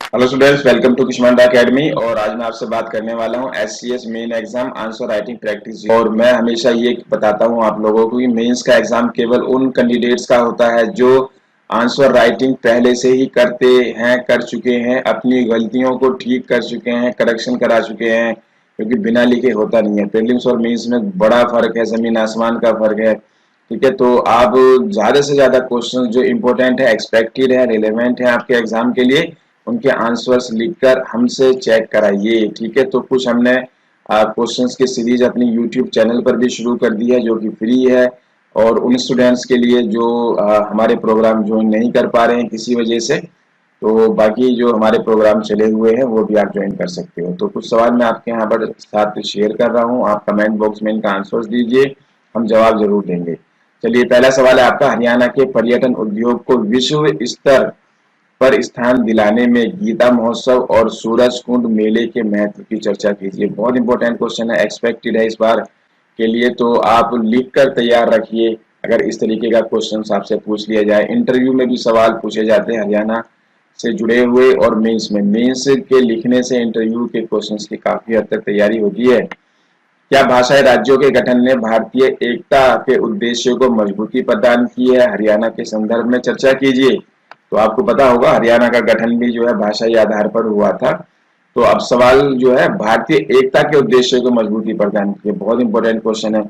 Hello students, welcome to Kushmanda academy. और आज मैं आपसे बात करने वाला हूं SCS main exam answer writing practice. और मैं हमेशा ये बताता हूं आप लोगों को कि मेंस का एग्जाम केवल उन कैंडिडेट्स का होता है जो आंसर राइटिंग पहले से ही करते हैं, कर चुके हैं, अपनी गलतियों को ठीक कर चुके हैं, करेक्शन करा चुके हैं। क्योंकि बिना लिखे होता नहीं है। प्रीलिम्स और मेंस में बड़ा फर्क है, जमीन आसमान का फर्क है। ठीक है, तो आप ज्यादा से ज्यादा क्वेश्चन जो इम्पोर्टेंट है, एक्सपेक्टेड है, रिलेवेंट है आपके एग्जाम के लिए, उनके आंसर्स लिखकर हमसे चेक कराइए। ठीक है, तो कुछ हमने क्वेश्चंस की सीरीज अपनी यूट्यूब चैनल पर भी शुरू कर दी है जो कि फ्री है। और उन स्टूडेंट्स के लिए जो हमारे प्रोग्राम ज्वाइन नहीं कर पा रहे हैं किसी वजह से, तो बाकी जो हमारे प्रोग्राम चले हुए हैं वो भी आप ज्वाइन कर सकते हो। तो कुछ सवाल मैं आपके यहाँ पर साथ शेयर कर रहा हूँ, आप कमेंट बॉक्स में इनका आंसर्स दीजिए, हम जवाब जरूर देंगे। चलिए, पहला सवाल है आपका, हरियाणा के पर्यटन उद्योग को विश्व स्तर पर स्थान दिलाने में गीता महोत्सव और सूरज कुंड मेले के महत्व की चर्चा कीजिए। बहुत इंपॉर्टेंट क्वेश्चन है, एक्सपेक्टेड है इस बार के लिए, तो आप लिख कर तैयार रखिए। अगर इस तरीके का क्वेश्चन आपसे पूछ लिया जाए, इंटरव्यू में भी सवाल पूछे जाते हैं हरियाणा से जुड़े हुए, और मेंस के लिखने से इंटरव्यू के क्वेश्चंस की काफी हद तक तैयारी होती है। क्या भाषाई राज्यों के गठन ने भारतीय एकता के उद्देश्यों को मजबूती प्रदान की है? हरियाणा के संदर्भ में चर्चा कीजिए। तो आपको पता होगा हरियाणा का गठन भी जो है भाषाई आधार पर हुआ था। तो अब सवाल जो है भारतीय एकता के उद्देश्यों को मजबूती प्रदान की है। बहुत इंपॉर्टेंट क्वेश्चन है,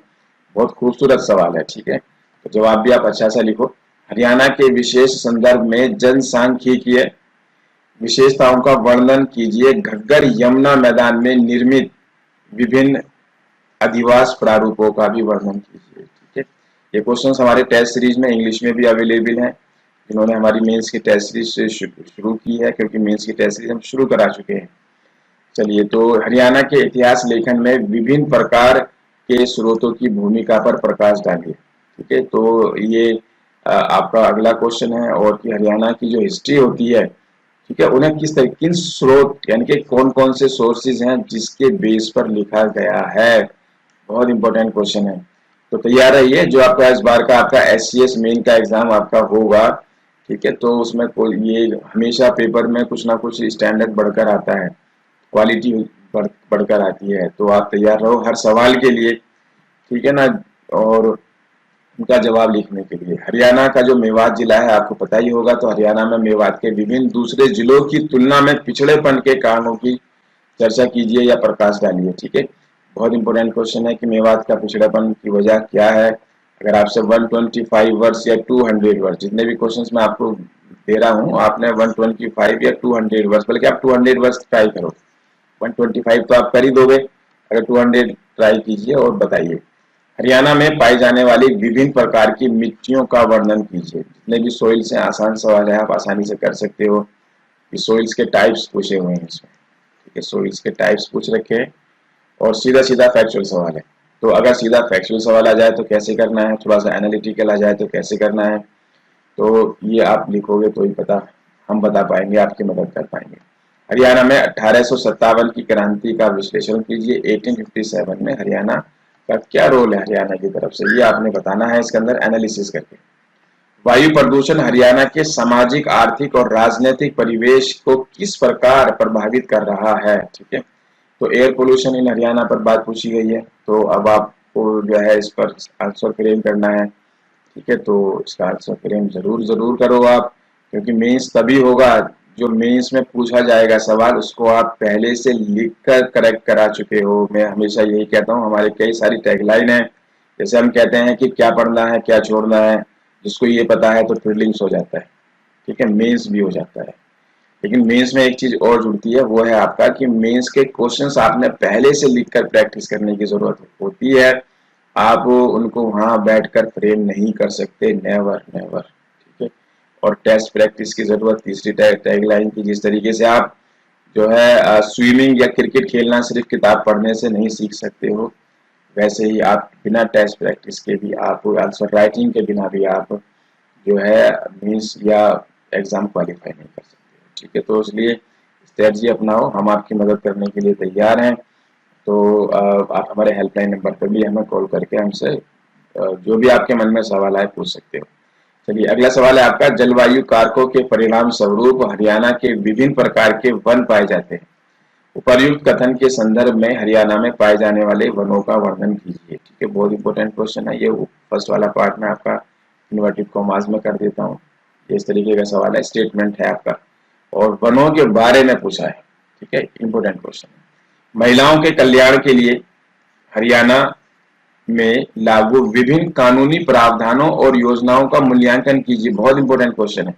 बहुत खूबसूरत सवाल है। ठीक है, तो जवाब भी आप अच्छा सा लिखो। हरियाणा के विशेष संदर्भ में जनसांख्यिकीय विशेषताओं का वर्णन कीजिए। घग्गर यमुना मैदान में निर्मित विभिन्न अधिवास प्रारूपों का भी वर्णन कीजिए। ठीक है, ये क्वेश्चंस हमारे टेस्ट सीरीज में इंग्लिश में भी अवेलेबल हैं, जिन्होंने हमारी मेंस की टेस्ट सीरीज से शुरू की है, क्योंकि मेंस की टेस्ट सीरीज हम शुरू करा चुके हैं। चलिए, तो हरियाणा के इतिहास लेखन में विभिन्न प्रकार के स्रोतों की भूमिका पर प्रकाश डालिए। ठीक है, तो ये आपका अगला क्वेश्चन है। और कि हरियाणा की जो हिस्ट्री होती है, ठीक है, उन्हें किस तरह, किन स्रोत यानी कि कौन कौन से सोर्सेज हैं जिसके बेस पर लिखा गया है? बहुत इंपॉर्टेंट क्वेश्चन है, तो तैयार रहिए। जो आपका इस बार का आपका एससीएस मेन का एग्जाम आपका होगा, ठीक है, तो उसमें कोई ये हमेशा पेपर में कुछ ना कुछ स्टैंडर्ड बढ़कर आता है, क्वालिटी बढ़कर आती है। तो आप तैयार रहो हर सवाल के लिए, ठीक है ना, और उनका जवाब लिखने के लिए। हरियाणा का जो मेवात जिला है आपको पता ही होगा, तो हरियाणा में मेवात के विभिन्न दूसरे जिलों की तुलना में पिछड़ेपन के कारणों की चर्चा कीजिए या प्रकाश डालिए। ठीक है, बहुत इंपॉर्टेंट क्वेश्चन है कि मेवात का पिछड़ेपन की वजह क्या है। अगर आपसे 125 वर्ष या 200 वर्ष, जितने भी क्वेश्चंस मैं आपको दे रहा हूँ, आपने 125 या 200 वर्ष, बल्कि आप 200 वर्ष ट्राई करो। 125 तो आप कर ही दोगे, अगर 200 ट्राई कीजिए और बताइए। हरियाणा में पाई जाने वाली विभिन्न प्रकार की मिट्टियों का वर्णन कीजिए। जितने भी सोइल्स हैं, आसान सवाल है, आप आसानी से कर सकते हो। कि सोइल्स के टाइप्स पूछे हुए हैं इसमें, ठीक है, सोइल्स के टाइप्स पूछ रखे हैं। और सीधा सीधा फैक्चुअल सवाल है। तो अगर सीधा फैक्चुअल सवाल आ जाए तो कैसे करना है, थोड़ा सा एनालिटिकल आ जाए तो कैसे करना है, तो ये आप लिखोगे तो ही पता, हम बता पाएंगे, आपकी मदद कर पाएंगे। हरियाणा में 1857 की क्रांति का विश्लेषण कीजिए। 1857 में हरियाणा का क्या रोल है हरियाणा की तरफ से, ये आपने बताना है इसके अंदर एनालिसिस करके। वायु प्रदूषण हरियाणा के सामाजिक, आर्थिक और राजनीतिक परिवेश को किस प्रकार प्रभावित कर रहा है? ठीक है, तो एयर पोल्यूशन इन हरियाणा पर बात पूछी गई है। तो अब आपको जो है इस पर आंसर फ्रेम करना है। ठीक है, तो इसका आंसर फ्रेम जरूर जरूर करो आप, क्योंकि मेंस तभी होगा जो मेंस में पूछा जाएगा सवाल उसको आप पहले से लिख कर करेक्ट करा चुके हो। मैं हमेशा यही कहता हूँ, हमारे कई सारी टैगलाइन है, जैसे हम कहते हैं कि क्या पढ़ना है क्या छोड़ना है, जिसको ये पता है तो प्रीलिम्स हो जाता है, ठीक है, मेंस भी हो जाता है। लेकिन मेंस में एक चीज और जुड़ती है, वो है आपका कि मेंस के क्वेश्चंस आपने पहले से लिखकर प्रैक्टिस करने की जरूरत होती है। आप उनको वहां बैठकर फ्रेम नहीं कर सकते, नेवर नेवर। ठीक है, और टेस्ट प्रैक्टिस की जरूरत तीसरी टैगलाइन की, जिस तरीके से आप जो है स्विमिंग या क्रिकेट खेलना सिर्फ किताब पढ़ने से नहीं सीख सकते हो, वैसे ही आप बिना टेस्ट प्रैक्टिस के भी, आप आंसर राइटिंग के बिना भी आप जो है मीन्स या एग्जाम क्वालिफाई नहीं कर सकते। ठीक है, तो इसलिए स्ट्रेटजी अपनाओ, हम आपकी मदद करने के लिए तैयार हैं। तो आप हमारे हेल्पलाइन नंबर पर भी हमें कॉल करके हमसे जो भी आपके मन में सवाल आए पूछ सकते हो। चलिए अगला सवाल है आपका, जलवायु कारकों के परिणाम स्वरूप हरियाणा के विभिन्न प्रकार के वन पाए जाते हैं। उपर्युक्त कथन के संदर्भ में हरियाणा में पाए जाने वाले वनों का वर्णन कीजिए। ठीक है, बहुत इंपॉर्टेंट क्वेश्चन है ये। फर्स्ट वाला पार्ट में आपका इन्वर्टेड कॉमास में कर देता हूँ। इस तरीके का सवाल है, स्टेटमेंट है आपका और वनों के बारे में पूछा है। ठीक है, इंपॉर्टेंट क्वेश्चन है। महिलाओं के कल्याण के लिए हरियाणा में लागू विभिन्न कानूनी प्रावधानों और योजनाओं का मूल्यांकन कीजिए। बहुत इंपॉर्टेंट क्वेश्चन है,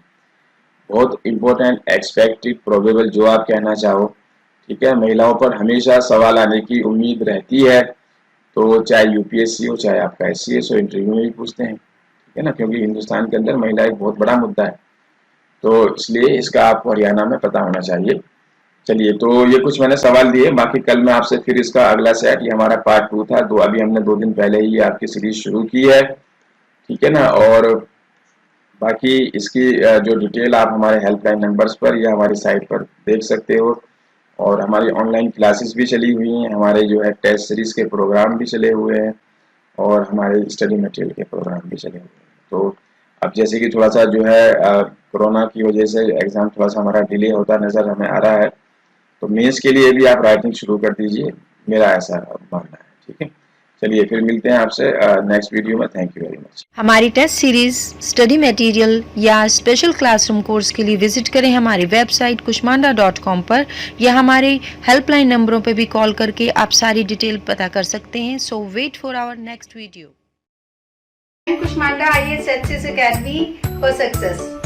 बहुत इंपॉर्टेंट, एक्सपेक्टेड, प्रोबेबल, जो आप कहना चाहो। ठीक है, महिलाओं पर हमेशा सवाल आने की उम्मीद रहती है, तो चाहे यूपीएससी हो चाहे आपका एससीएस हो, इंटरव्यू में भी पूछते हैं। ठीक है ना, क्योंकि हिंदुस्तान के अंदर महिला एक बहुत बड़ा मुद्दा है, तो इसलिए इसका आपको हरियाणा में पता होना चाहिए। चलिए, तो ये कुछ मैंने सवाल दिए, बाकी कल मैं आपसे फिर इसका अगला सेट, ये हमारा पार्ट 2 था, अभी हमने 2 दिन पहले ही आपकी सीरीज शुरू की है। ठीक है ना, और बाकी इसकी जो डिटेल आप हमारे हेल्पलाइन नंबर्स पर या हमारी साइट पर देख सकते हो। और हमारी ऑनलाइन क्लासेस भी चली हुई हैं, हमारे जो है टेस्ट सीरीज के प्रोग्राम भी चले हुए हैं और हमारे स्टडी मटेरियल के प्रोग्राम भी चले हुए हैं। तो अब जैसे कि थोड़ा सा जो है कोरोना की वजह से एग्ज़ाम थोड़ा सा हमारा डिले होता नज़र हमें आ रहा है, तो मेंस के लिए भी आप राइटिंग शुरू कर दीजिए, मेरा ऐसा मानना है। ठीक है, चलिए फिर मिलते हैं आपसे नेक्स्ट वीडियो में। Thank you very much. हमारी टेस्ट सीरीज, स्टडी मटेरियल या स्पेशल क्लासरूम कोर्स के लिए विजिट करें हमारी वेबसाइट kushmanda.com पर या हमारे हेल्पलाइन नंबरों पर भी कॉल करके आप सारी डिटेल पता कर सकते हैं। So wait for our next video. Kushmanda IAS Success Academy for Success.